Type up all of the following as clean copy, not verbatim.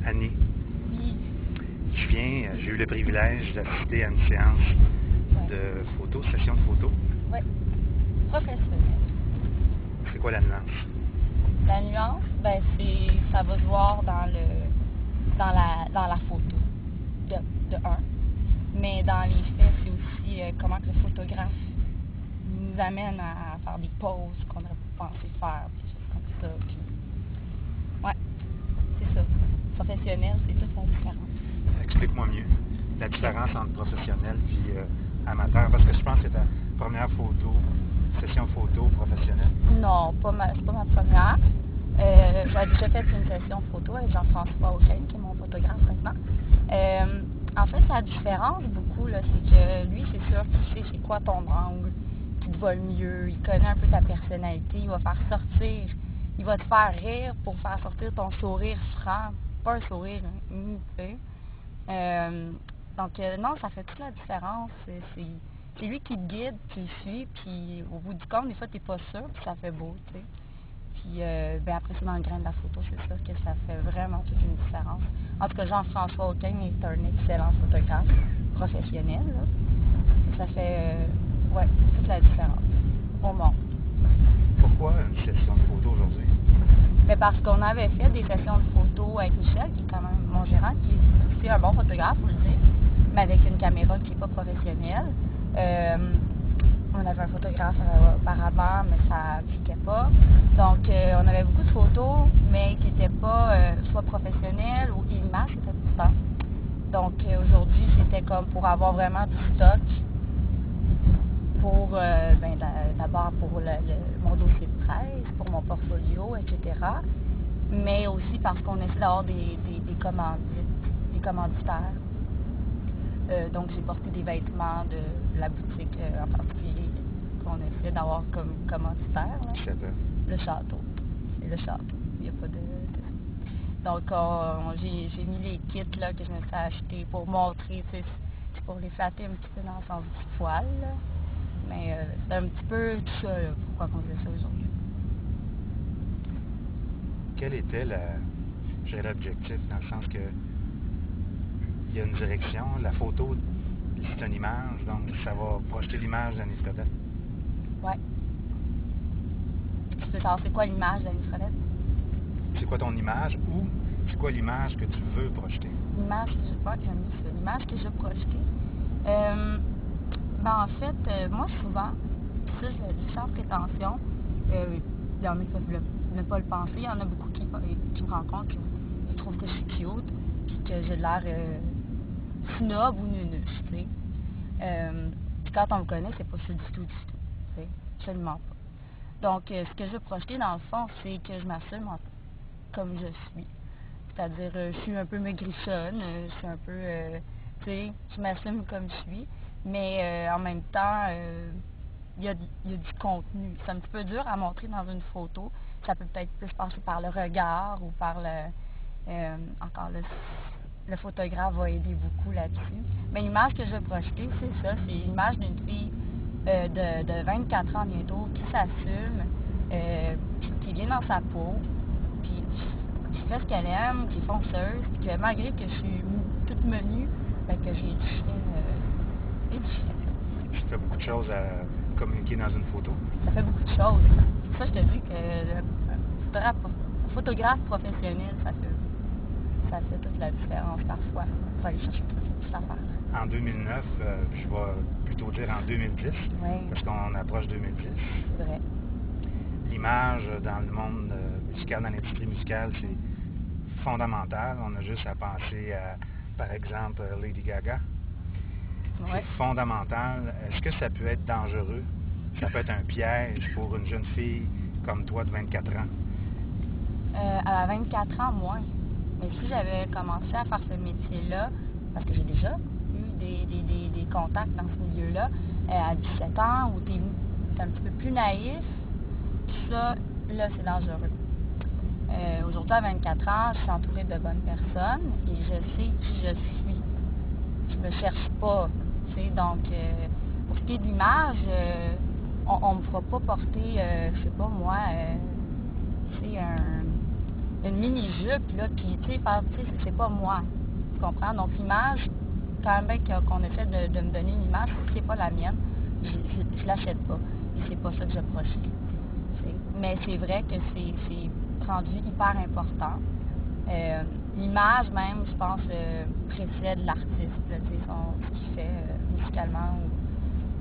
Annie, Oui. j'ai eu le privilège d'assister à une séance de photo, session de photo. Oui. Professionnel. C'est quoi la nuance? La nuance, ben ça va se voir dans la photo, de un. Mais dans les faits, c'est aussi comment que le photographe nous amène à faire des poses qu'on aurait pensé faire, des choses comme ça. Puis, ouais, c'est ça. Professionnel, c'est toute la différence. Explique-moi mieux la différence entre professionnel et amateur, parce que je pense que c'est ta première session photo professionnelle. Non, c'est pas ma première. J'ai déjà fait une session photo avec Jean-François Auquin, qui est mon photographe maintenant. En fait, la différence beaucoup, là, c'est que lui, c'est sûr qu'il sait c'est quoi ton angle, qui te va le mieux, il connaît un peu ta personnalité, il va faire sortir, il va te faire rire pour faire sortir ton sourire franc, pas un sourire tu sais. Donc non, ça fait toute la différence. C'est lui qui te guide, qui te suit, puis au bout du compte, des fois, t'es pas sûr, puis ça fait beau, tu sais. Puis ben après ça, dans le grain de la photo, c'est sûr que ça fait vraiment toute une différence. En tout cas, Jean-François Auquin est un excellent photographe professionnel, là. Ça fait ouais, toute la différence au monde. Pourquoi une session de photo aujourd'hui? Mais parce qu'on avait fait des sessions de photos avec Michel, qui est quand même mon gérant, qui est un bon photographe, faut le dire, mais avec une caméra qui n'est pas professionnelle. On avait un photographe auparavant, mais ça ne piquait pas. Donc, on avait beaucoup de photos, mais qui n'étaient pas soit professionnelles ou l'image était tout. Donc, aujourd'hui, c'était comme pour avoir vraiment du stock pour, d'abord pour mon dossier de presse, pour mon portfolio, etc. Mais aussi parce qu'on essaie d'avoir des commanditaires. Donc, j'ai porté des vêtements de la boutique en particulier qu'on essaie d'avoir comme commanditaire. Là. Le château. C'est le château. Il n'y a pas de... Donc, j'ai mis les kits là, que je me suis achetés pour montrer, c'est pour les flatter un petit peu dans son petit poil. Là. Mais c'est un petit peu tout ça, là, pourquoi on fait ça aujourd'hui. Quel était l'objectif, dans le sens que il y a une direction, la photo, c'est une image, donc ça va projeter l'image d'Annie Fredette. Ouais. Tu peux savoir c'est quoi l'image d'Annie Fredette? C'est quoi ton image ou c'est quoi l'image que tu veux projeter? L'image que je vois, j'aime ça. L'image que je veux projeter. En fait, moi souvent, ça je le dis sans prétention, il y en a qui peuvent ne pas le penser, il y en a beaucoup qui me rencontrent, qui trouvent que je suis cute, puis que j'ai l'air snob ou nunuche, tu sais. Puis quand on me connaît, c'est pas ça du tout, tu sais, absolument pas. Donc, ce que je veux projeter dans le fond, c'est que je m'assume comme je suis. C'est-à-dire, je suis un peu maigrichonne, je suis un peu, tu sais, je m'assume comme je suis, mais en même temps, il y a du contenu. C'est un petit peu dur à montrer dans une photo. Ça peut peut-être plus passer par le regard ou par encore le photographe va aider beaucoup là-dessus. Mais l'image que je veux projeter, c'est ça, c'est l'image d'une fille de 24 ans bientôt qui s'assume, qui est bien dans sa peau, puis qui fait ce qu'elle aime, qui est fonceuse, puis que malgré que je suis toute menue, que j'ai du chien. Ça fait beaucoup de choses à communiquer dans une photo. Ça fait beaucoup de choses. C'est ça, je te dis que le photographe professionnel, ça fait toute la différence parfois. Il faut aller chercher toute cette affaire. En 2009, je vais plutôt dire en 2010, parce qu'on approche 2010. C'est vrai. L'image dans le monde musical, dans l'industrie musicale, c'est fondamental. On a juste à penser à, par exemple, Lady Gaga. C'est fondamental. Est-ce que ça peut être dangereux? Ça peut être un piège pour une jeune fille comme toi de 24 ans? À 24 ans, moins. Mais si j'avais commencé à faire ce métier-là, parce que j'ai déjà eu des contacts dans ce milieu-là, à 17 ans, où t'es un petit peu plus naïf, ça, là, c'est dangereux. Aujourd'hui, à 24 ans, je suis entourée de bonnes personnes et je sais qui je suis. Je me cherche pas, tu sais, donc, pour ce qui est de l'image, on me fera pas porter, je sais pas moi, tu sais, une mini-jupe, là, puis tu sais, c'est pas moi. Tu comprends? Donc l'image, quand même qu'on essaie de me donner une image, c'est pas la mienne, je l'achète pas. Et c'est pas ça que je proscris. Mais c'est vrai que c'est rendu hyper important. L'image même, je pense, précède l'artiste, ce qu'il fait musicalement.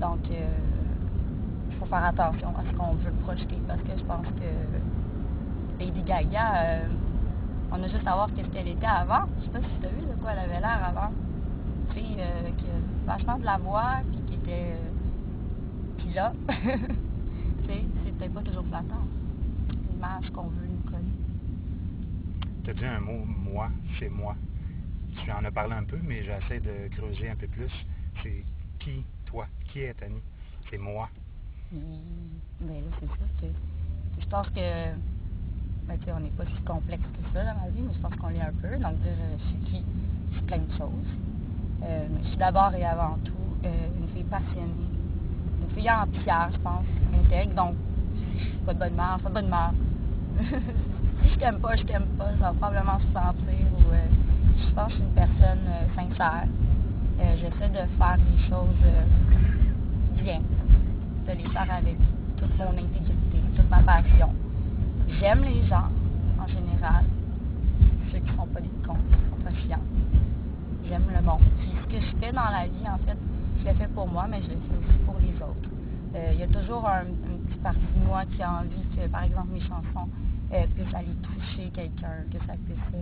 Donc, il faut faire attention à ce qu'on veut projeter parce que je pense que Lady Gaga, on a juste à voir qu'est-ce qu'elle était avant. Je sais pas si tu as vu de quoi elle avait l'air avant. Tu sais, qui a vachement de la voix, puis qui était... puis là, tu sais, c'était pas toujours flattant. L'image qu'on veut nous coller. Tu as dit un mot, moi, c'est moi. Tu en as parlé un peu, mais j'essaie de creuser un peu plus. C'est qui, toi? Qui est Annie? C'est moi. Ben là, c'est ça. Je pense que, ben, on n'est pas si complexe que ça dans ma vie, mais je pense qu'on l'est un peu. Donc, je suis qui? C'est plein de choses. Je suis d'abord et avant tout une fille passionnée. Une fille entière, je pense, intègre. Donc, pas de bonne mère, pas de bonne mère. Si je t'aime pas, ça va probablement se sentir. Ou, je pense que je suis une personne sincère. J'essaie de faire les choses bien, de les faire avec toute mon intégrité, toute ma passion. J'aime les gens, en général, ceux qui ne font pas des cons, qui ne sont pas chiants. J'aime le monde. Puis ce que je fais dans la vie, en fait, je le fais pour moi, mais je le fais aussi pour les autres. Il y a toujours une petite partie de moi qui a envie que, par exemple, mes chansons puissent aller toucher quelqu'un, que ça puisse...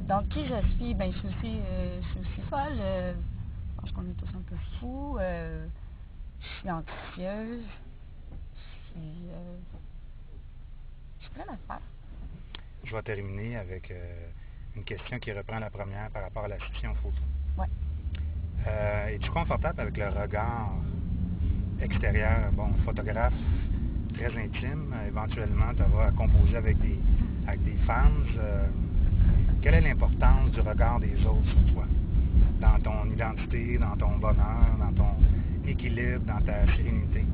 Donc, qui je suis? Ben, je suis aussi folle. Je pense qu'on est tous un peu fous. Je suis anxieuse. Je suis plein d'affaires. Je vais terminer avec une question qui reprend la première par rapport à la session photo. Oui. Es-tu confortable avec le regard extérieur? Bon, photographe très intime, éventuellement tu vas composer avec des fans. Quelle est l'importance du regard des autres sur toi? Dans ton identité, dans ton bonheur, dans ton équilibre, dans ta sérénité?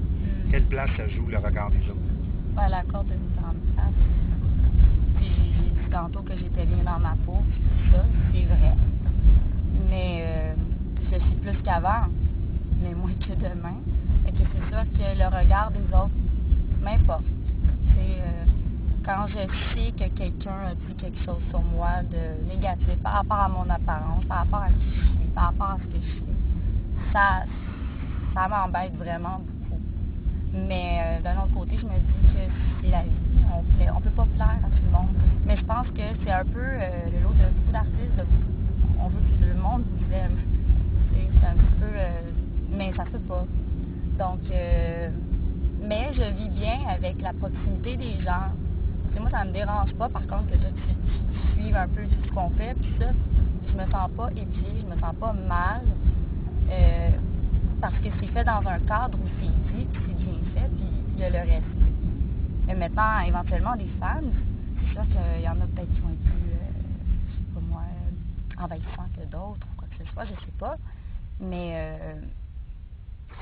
Quelle place ça joue le regard des autres? Ben, elle accorde une grande place. Puis j'ai dit tantôt que j'étais bien dans ma peau, puis tout ça, c'est vrai. Mais je suis plus qu'avant, mais moins que demain. Et que c'est sûr que le regard des autres m'importe. Quand je sais que quelqu'un a dit quelque chose sur moi de négatif par rapport à mon apparence, par rapport à qui je suis, par rapport à ce que je fais, ça m'embête vraiment beaucoup. Mais d'un autre côté, je me dis que c'est la vie. On peut pas plaire à tout le monde. Mais je pense que c'est un peu le lot de beaucoup d'artistes. On veut que le monde vous aime. C'est un petit peu... mais ça se fait pas. Donc, mais je vis bien avec la proximité des gens. T'sais, moi, ça me dérange pas, par contre, que toi, tu suives un peu ce qu'on fait, puis ça, je me sens pas épiée, je me sens pas mal, parce que c'est fait dans un cadre où c'est dit, puis c'est bien fait, puis il y a le respect. Et maintenant, éventuellement, les fans, c'est sûr qu'il y en a peut-être qui vont être plus, je sais pas moi, envahissants que d'autres, ou quoi que ce soit, je sais pas, mais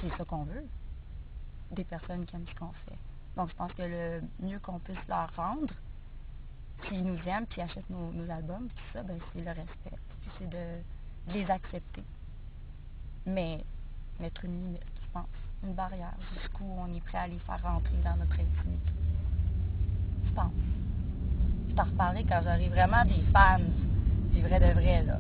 c'est ça qu'on veut, des personnes qui aiment ce qu'on fait. Donc, je pense que le mieux qu'on puisse leur rendre, s'ils nous aiment, puis achètent nos albums, tout ça, ben, c'est le respect. Puis c'est de les accepter. Mais mettre une limite, je pense. Une barrière jusqu'où on est prêt à les faire rentrer dans notre intimité. Je pense. Je t'en reparlerai quand j'aurai vraiment des fans, des vrais de vrais, là.